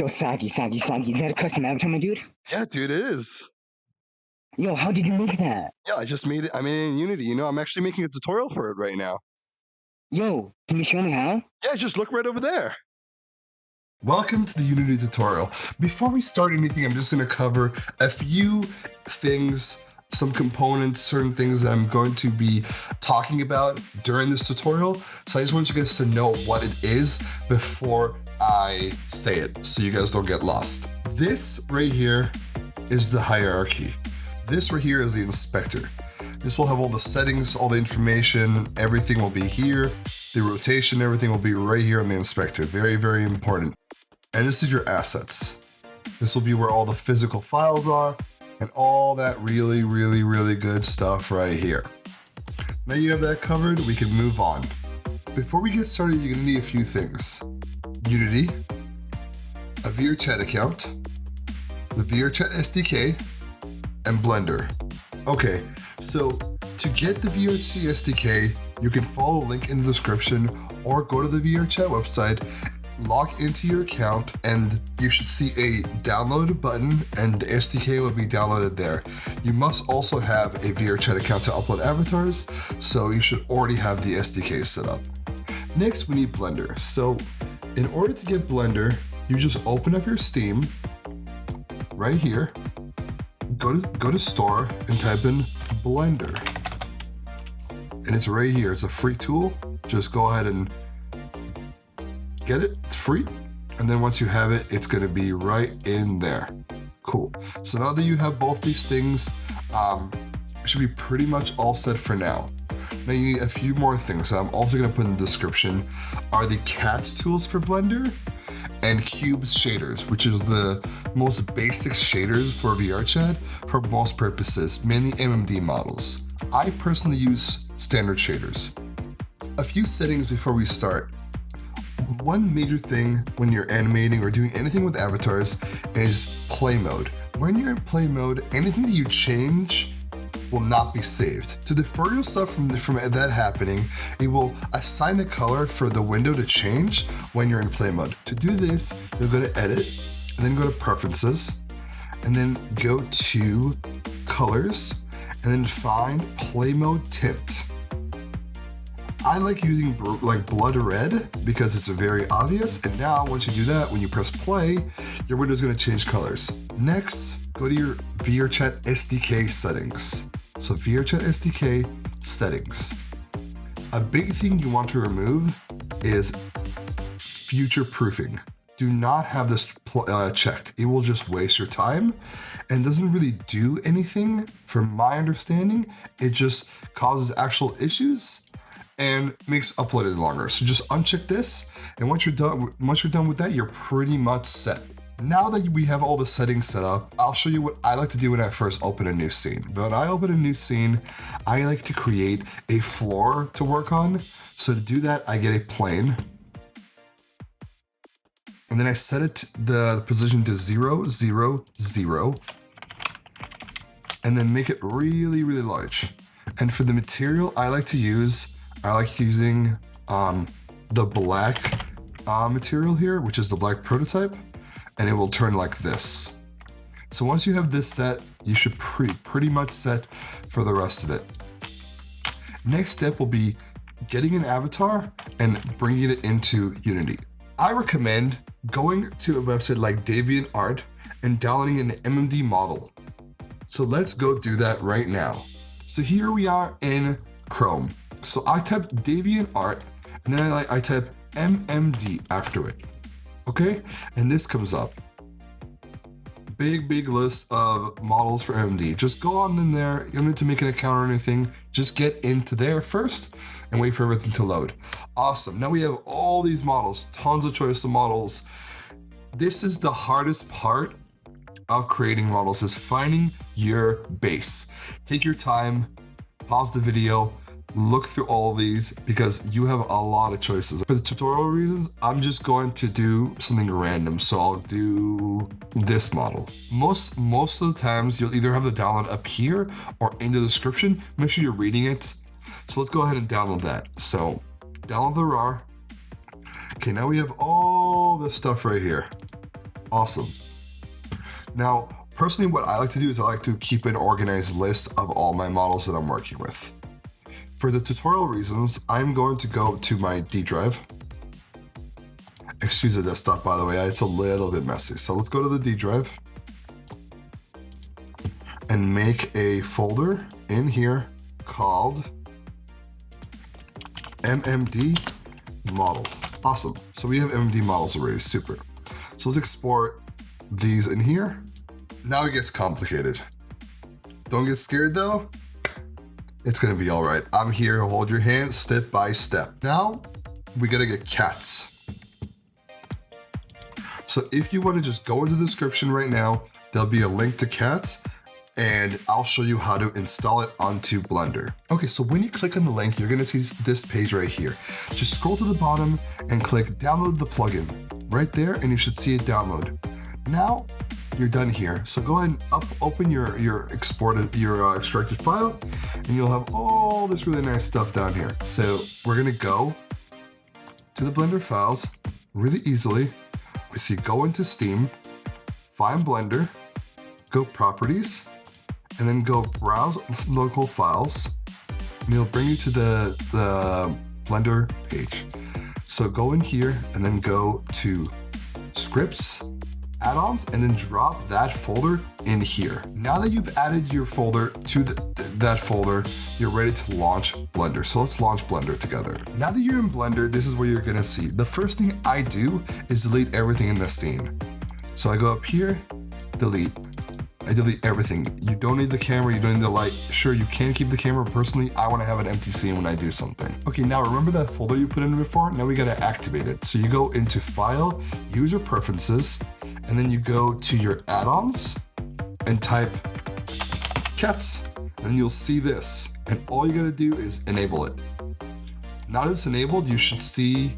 Yo, Soggy, is that a custom avatar, my dude? Yeah, dude, it is. Yo, how did you make that? Yeah, I just made it. I made it in Unity. You know, I'm actually making a tutorial for it right now. Yo, can you show me how? Yeah, just look right over there. Welcome to the Unity tutorial. Before we start anything, I'm just going to cover a few things, some components, certain things that I'm going to be talking about during this tutorial. So I just want you guys to know what it is before I say it, so you guys don't get lost. This right here is the hierarchy. This right here is the inspector. This will have all the settings, all the information, everything will be here. The rotation, everything will be right here on the inspector. Very, very important. And this is your assets. This will be where all the physical files are and all that really, really, really good stuff right here. Now you have that covered, we can move on. Before we get started, you're gonna need a few things. Unity, a VRChat account, the VRChat SDK, and Blender. Okay, so to get the VRChat SDK, you can follow the link in the description or go to the VRChat website, log into your account, and you should see a download button and the SDK will be downloaded there. You must also have a VRChat account to upload avatars, so you should already have the SDK set up. Next, we need Blender. So in order to get Blender, you just open up your Steam right here, go to store and type in Blender. And it's right here, it's a free tool. Just go ahead and get it, it's free. And then once you have it, it's gonna be right in there. Cool. So now that you have both these things, it should be pretty much all set for now. Now you need a few more things. So I'm also gonna put in the description are the CATS tools for Blender and Cubes shaders, which is the most basic shaders for VRChat for most purposes, mainly MMD models. I personally use standard shaders. A few settings before we start. One major thing when you're animating or doing anything with avatars is play mode. When you're in play mode, anything that you change will not be saved. To defer yourself from that happening, it will assign a color for the window to change when you're in play mode. To do this, you'll go to edit, and then go to preferences, and then go to colors, and then find play mode tint. I like using like blood red because it's very obvious. And now once you do that, when you press play, your window is going to change colors. Next, go to your VRChat SDK settings. So VRChat SDK settings. A big thing you want to remove is future proofing. Do not have this checked. It will just waste your time and doesn't really do anything from my understanding. It just causes actual issues and makes uploading longer. So just uncheck this, and once you're done with that, you're pretty much set. Now that we have all the settings set up, I'll show you what I like to do when I first open a new scene. But when I open a new scene, I like to create a floor to work on. So to do that, I get a plane, and then I set it the position to 0, 0, 0, and then make it really, really large. And for the material, I like using the black material here, which is the black prototype, and it will turn like this. So once you have this set, you should pretty much set for the rest of it. Next step will be getting an avatar and bringing it into Unity. I recommend going to a website like DeviantArt and downloading an MMD model. So let's go do that right now. So here we are in Chrome. So I type DeviantArt, and then I type MMD after it, okay? And this comes up. Big list of models for MMD. Just go on in there. You don't need to make an account or anything. Just get into there first and wait for everything to load. Awesome, now we have all these models, tons of choice of models. This is the hardest part of creating models, is finding your base. Take your time, pause the video, look through all these because you have a lot of choices. For the tutorial reasons, I'm just going to do something random. So I'll do this model. Most of the times you'll either have the download up here or in the description. Make sure you're reading it. So let's go ahead and download that. So download the RAR. Okay, now we have all this stuff right here. Awesome. Now, personally, what I like to do is I like to keep an organized list of all my models that I'm working with. For the tutorial reasons, I'm going to go to my D drive. Excuse the desktop, by the way, it's a little bit messy. So let's go to the D drive and make a folder in here called MMD model. Awesome. So we have MMD models already, super. So let's export these in here. Now it gets complicated. Don't get scared though. It's gonna be all right. I'm here to hold your hand step by step. Now we gotta get cats. So if you wanna just go into the description right now, there'll be a link to cats and I'll show you how to install it onto Blender. Okay, so when you click on the link, you're gonna see this page right here. Just scroll to the bottom and click download the plugin right there and you should see it download. Now you're done here. So go ahead and open your extracted file and you'll have all this really nice stuff down here. So we're gonna go to the Blender files really easily. We see go into Steam, find Blender, go properties, and then go browse local files, and it'll bring you to the Blender page. So go in here and then go to scripts, add-ons, and then drop that folder in here. Now that you've added your folder to that folder, you're ready to launch Blender. So let's launch Blender together. Now that you're in Blender, this is what you're gonna see. The first thing I do is delete everything in the scene. So I go up here, delete. I delete everything. You don't need the camera, you don't need the light. Sure, you can keep the camera. Personally, I wanna have an empty scene when I do something. Okay, now remember that folder you put in before? Now we gotta activate it. So you go into File, User Preferences, and then you go to your add-ons and type cats, and you'll see this. And all you gotta do is enable it. Now that it's enabled, you should see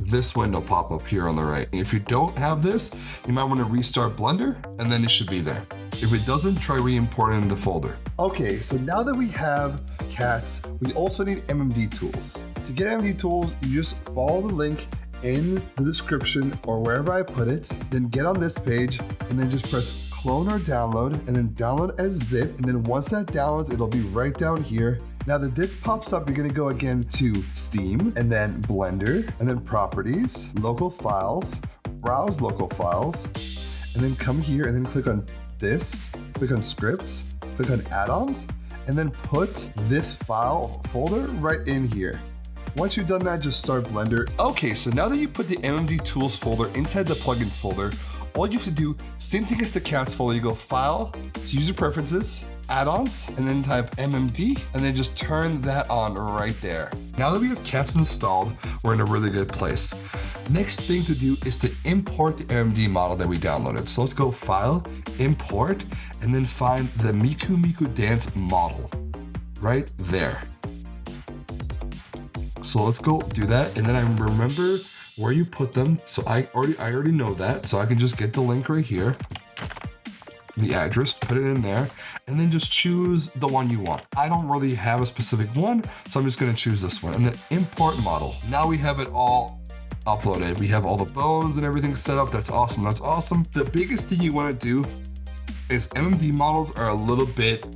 this window pop up here on the right. If you don't have this, you might want to restart Blender and then it should be there. If it doesn't, try re-importing the folder. Okay, so now that we have cats, we also need MMD tools. To get MMD tools, you just follow the link in the description or wherever I put it, then get on this page and then just press clone or download and then download as zip. And then once that downloads, it'll be right down here. Now that this pops up, you're gonna go again to Steam and then Blender and then properties, local files, browse local files, and then come here and then click on this, click on scripts, click on add-ons, and then put this file folder right in here. Once you've done that, just start Blender. Okay, so now that you put the MMD tools folder inside the plugins folder, all you have to do, same thing as the cats folder, you go File, User Preferences, Add-ons, and then type MMD, and then just turn that on right there. Now that we have cats installed, we're in a really good place. Next thing to do is to import the MMD model that we downloaded. So let's go File, Import, and then find the Miku Miku Dance model right there. So let's go do that, and then I remember where you put them. So I already know that, so I can just get the link right here, the address, put it in there, and then just choose the one you want. I don't really have a specific one, so I'm just gonna choose this one, and then import model. Now we have it all uploaded. We have all the bones and everything set up. That's awesome, that's awesome. The biggest thing you wanna do is MMD models are a little bit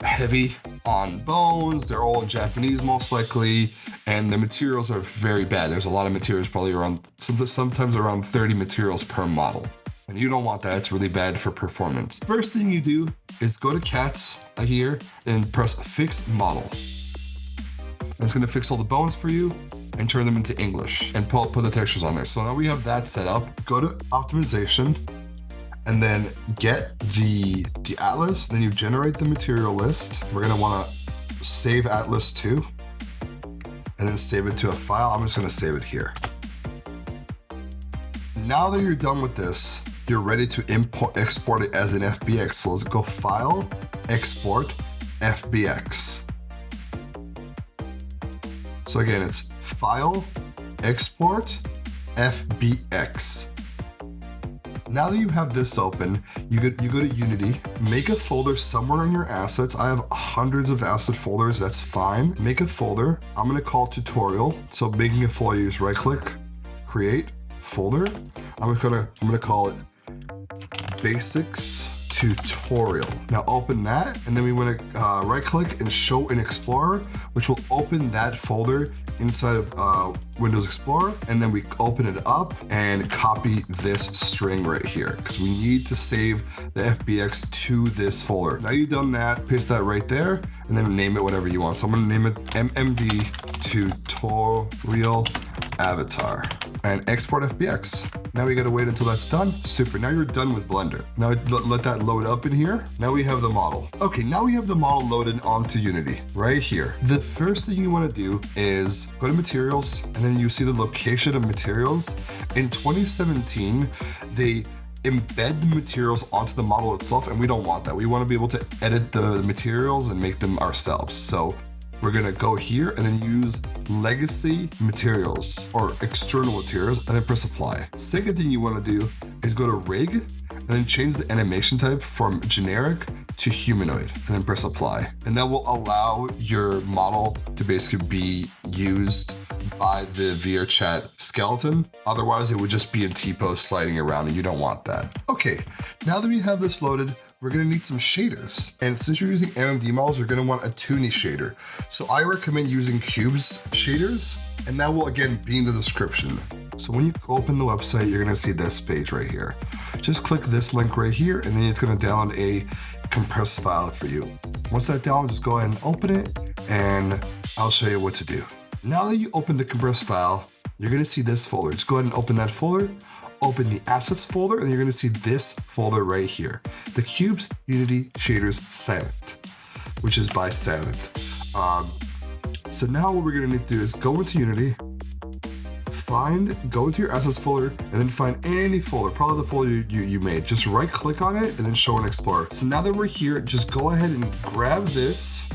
heavy on bones. They're all in Japanese most likely, and the materials are very bad. There's a lot of materials, probably around, sometimes around 30 materials per model. And you don't want that, it's really bad for performance. First thing you do is go to cats here and press fix model. And it's gonna fix all the bones for you and turn them into English and put the textures on there. So now we have that set up. Go to optimization and then get the atlas, then you generate the material list. We're gonna wanna save atlas to, and then save it to a file. I'm just gonna save it here. Now that you're done with this, you're ready to export it as an FBX. So let's go File, Export, FBX. So again, it's File, Export, FBX. Now that you have this open, you go to Unity, make a folder somewhere in your assets. I have hundreds of asset folders, that's fine. Make a folder, I'm gonna call tutorial. So making a folder, you just right click, create, folder. I'm gonna call it basics tutorial. Now open that, and then we want to right click and show in Explorer, which will open that folder inside of Windows Explorer, and then we open it up and copy this string right here because we need to save the FBX to this folder. Now you've done that, paste that right there, and then name it whatever you want. So I'm going to name it MMD tutorial avatar and export FBX. Now we gotta wait until that's done. Super, now you're done with Blender. Now let that load up in here. Now we have the model. Okay, now we have the model loaded onto Unity right here. The first thing you wanna do is go to materials, and then you see the location of materials. In 2017, they embed the materials onto the model itself, and we don't want that. We wanna be able to edit the materials and make them ourselves. So we're gonna go here and then use legacy materials or external materials and then press apply. Second thing you wanna do is go to rig and then change the animation type from generic to humanoid and then press apply. And that will allow your model to basically be used by the VRChat skeleton. Otherwise it would just be in T-pose sliding around, and you don't want that. Okay, now that we have this loaded, we're gonna need some shaders. And since you're using MMD models, you're gonna want a Toonie shader. So I recommend using Cubes shaders, and that will again be in the description. So when you open the website, you're gonna see this page right here. Just click this link right here, and then it's gonna download a compressed file for you. Once that downloads, just go ahead and open it, and I'll show you what to do. Now that you open the compressed file, you're gonna see this folder. Just go ahead and open that folder, open the assets folder, and you're gonna see this folder right here. The Cubes Unity Shaders Silent, which is by Silent. So now what we're gonna need to do is go into Unity, go into your assets folder, and then find any folder, probably the folder you made. Just right click on it and then show in Explorer. So now that we're here, just go ahead and grab this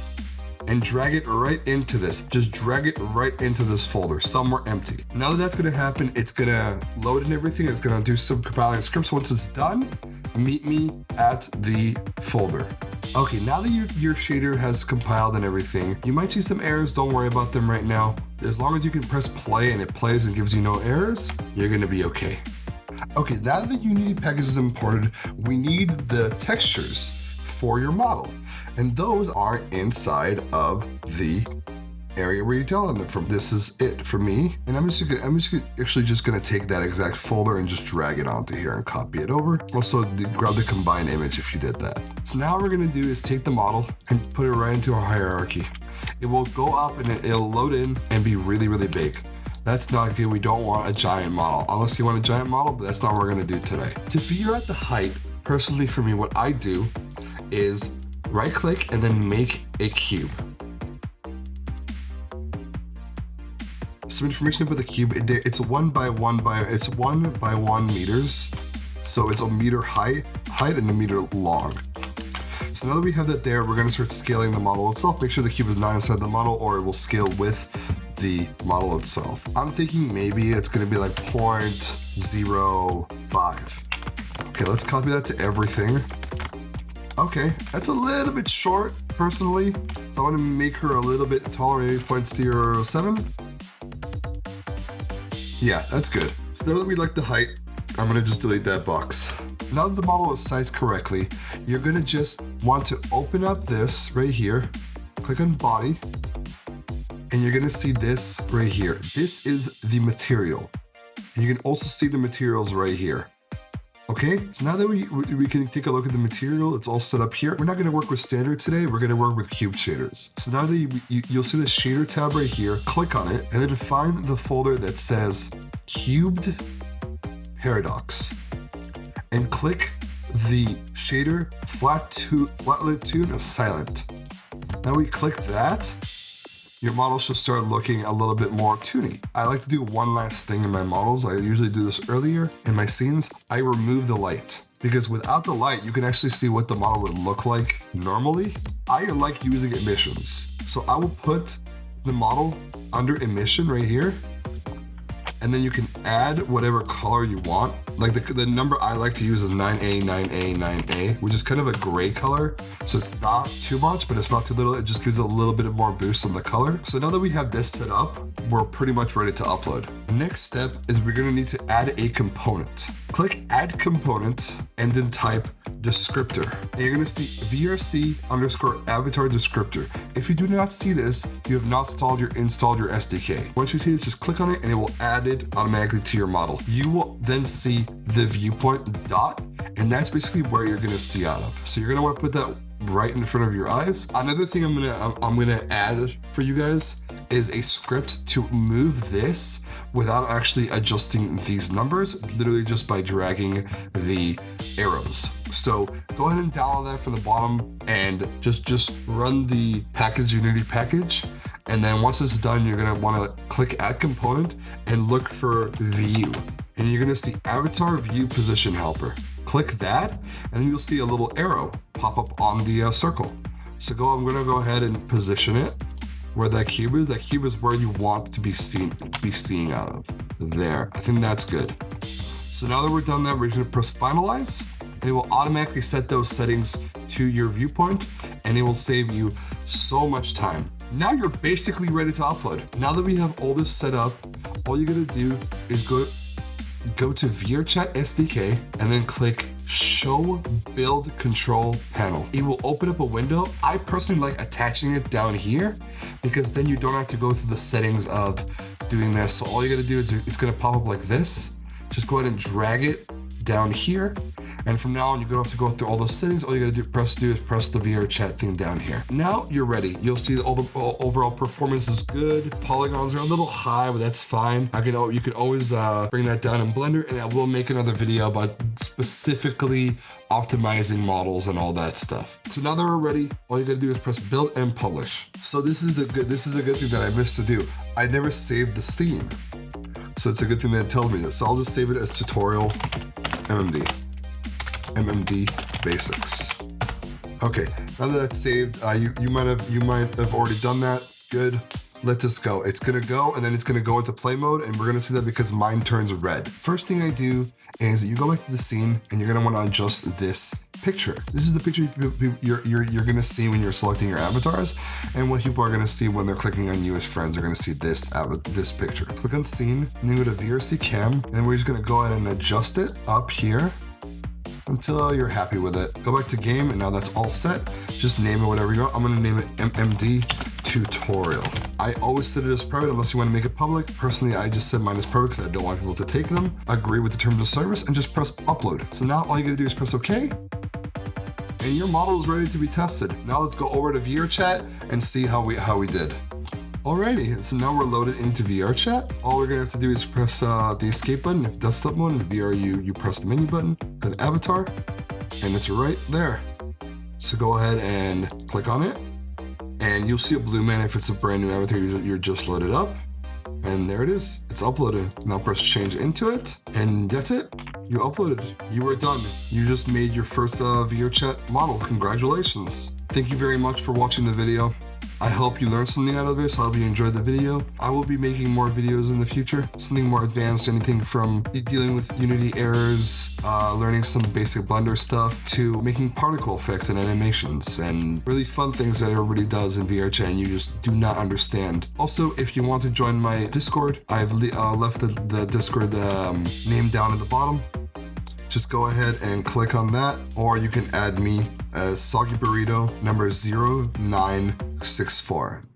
and drag it right into this. Just drag it right into this folder, somewhere empty. Now that that's gonna happen, it's gonna load in everything. It's gonna do some compiling scripts. Once it's done, meet me at the folder. Okay, now that your shader has compiled and everything, you might see some errors. Don't worry about them right now. As long as you can press play and it plays and gives you no errors, you're gonna be okay. Okay, now that the Unity package is imported, we need the textures for your model. And those are inside of the area where you download them from. This is it for me. And I'm actually just gonna take that exact folder and just drag it onto here and copy it over. Also grab the combined image if you did that. So now what we're gonna do is take the model and put it right into our hierarchy. It will go up and it'll load in and be really, really big. That's not good. We don't want a giant model, unless you want a giant model, but that's not what we're gonna do today. To figure out the height, personally for me, what I do is right click and then make a cube. Some information about the cube. It's 1 by 1 meters. So it's a meter height and a meter long. So now that we have that there, we're gonna start scaling the model itself. Make sure the cube is not inside the model or it will scale with the model itself. I'm thinking maybe it's gonna be like 0.05. Okay, let's copy that to everything. Okay, that's a little bit short, personally. So I want to make her a little bit taller, maybe 0.07. Yeah, that's good. So now that we like the height, I'm gonna just delete that box. Now that the model is sized correctly, you're gonna just want to open up this right here, click on body, and you're gonna see this right here. This is the material. And you can also see the materials right here. Okay, so now that we can take a look at the material, it's all set up here. We're not gonna work with standard today, we're gonna work with cube shaders. So now that you'll see the shader tab right here, click on it, and then find the folder that says Cubed Paradox. And click the shader Flatlit Tune Silent. Now we click that, your model should start looking a little bit more toony. I like to do one last thing in my models. I usually do this earlier in my scenes. I remove the light because without the light, you can actually see what the model would look like normally. I like using emissions. So I will put the model under emission right here, and then you can add whatever color you want. Like the number I like to use is 9A, 9A, 9A, which is kind of a gray color. So it's not too much, but it's not too little. It just gives a little bit more boost on the color. So now that we have this set up, we're pretty much ready to upload. Next step is we're gonna need to add a component. Click add component and then type descriptor. And you're gonna see VRC_avatar descriptor. If you do not see this, you have not installed your SDK. Once you see this, just click on it and it will add it automatically to your model. You will then see the viewpoint dot, and that's basically where you're gonna see out of. So you're gonna wanna put that right in front of your eyes. Another thing I'm gonna add for you guys is a script to move this without actually adjusting these numbers, literally just by dragging the arrows. So go ahead and download that from the bottom and just run the package Unity package. And then once this is done, you're gonna wanna click add component and look for view. And you're gonna see avatar view position helper. Click that, and then you'll see a little arrow pop up on the circle. So I'm gonna go ahead and position it where that cube is. That cube is where you want to be seeing out of. There, I think that's good. So now that we're done that, we're gonna press finalize, and it will automatically set those settings to your viewpoint, and it will save you so much time. Now you're basically ready to upload. Now that we have all this set up, all you gotta do is go to VRChat SDK and then click Show Build Control Panel. It will open up a window. I personally like attaching it down here because then you don't have to go through the settings of doing this. So all you gotta do is it's gonna pop up like this. Just go ahead and drag it down here. And from now on, you don't have to go through all those settings. All you gotta do is press the VRChat thing down here. Now you're ready. You'll see that all the overall performance is good. Polygons are a little high, but that's fine. You could always bring that down in Blender, and I will make another video about specifically optimizing models and all that stuff. So now that we're ready, all you gotta do is press build and publish. So this is a good thing that I missed to do. I never saved the scene. So it's a good thing that it tells me this. So I'll just save it as tutorial MMD basics. Okay, now that that's saved, you might have already done that. Good. Let this go. It's gonna go, and then it's gonna go into play mode, and we're gonna see that because mine turns red. First thing I do is you go back to the scene, and you're gonna want to adjust this picture. This is the picture you're gonna see when you're selecting your avatars, and what people are gonna see when they're clicking on you as friends are gonna see this picture. Click on scene, and then go to VRC cam, and we're just gonna go ahead and adjust it up here until you're happy with it. Go back to game, and now that's all set. Just name it whatever you want. I'm gonna name it MMD tutorial. I always set it as private unless you want to make it public. Personally, I just set mine as private because I don't want people to take them. Agree with the terms of service and just press upload. So now all you gotta do is press OK, and your model is ready to be tested. Now let's go over to VRChat and see how we did. Alrighty, so now we're loaded into VRChat. All we're gonna have to do is press the escape button if desktop mode, and VR you press the menu button, then avatar, and it's right there. So go ahead and click on it, and you'll see a blue man if it's a brand new avatar you're just loaded up. And there it is, it's uploaded. Now press change into it, and that's it. You uploaded, you are done. You just made your first VRChat model. Congratulations. Thank you very much for watching the video. I hope you learned something out of this. I hope you enjoyed the video. I will be making more videos in the future, something more advanced, anything from dealing with Unity errors, learning some basic Blender stuff, to making particle effects and animations, and really fun things that everybody does in VRChat and you just do not understand. Also, if you want to join my Discord, I've left the Discord name down at the bottom. Just go ahead and click on that, or you can add me as TheSoggyBurrito number 0964.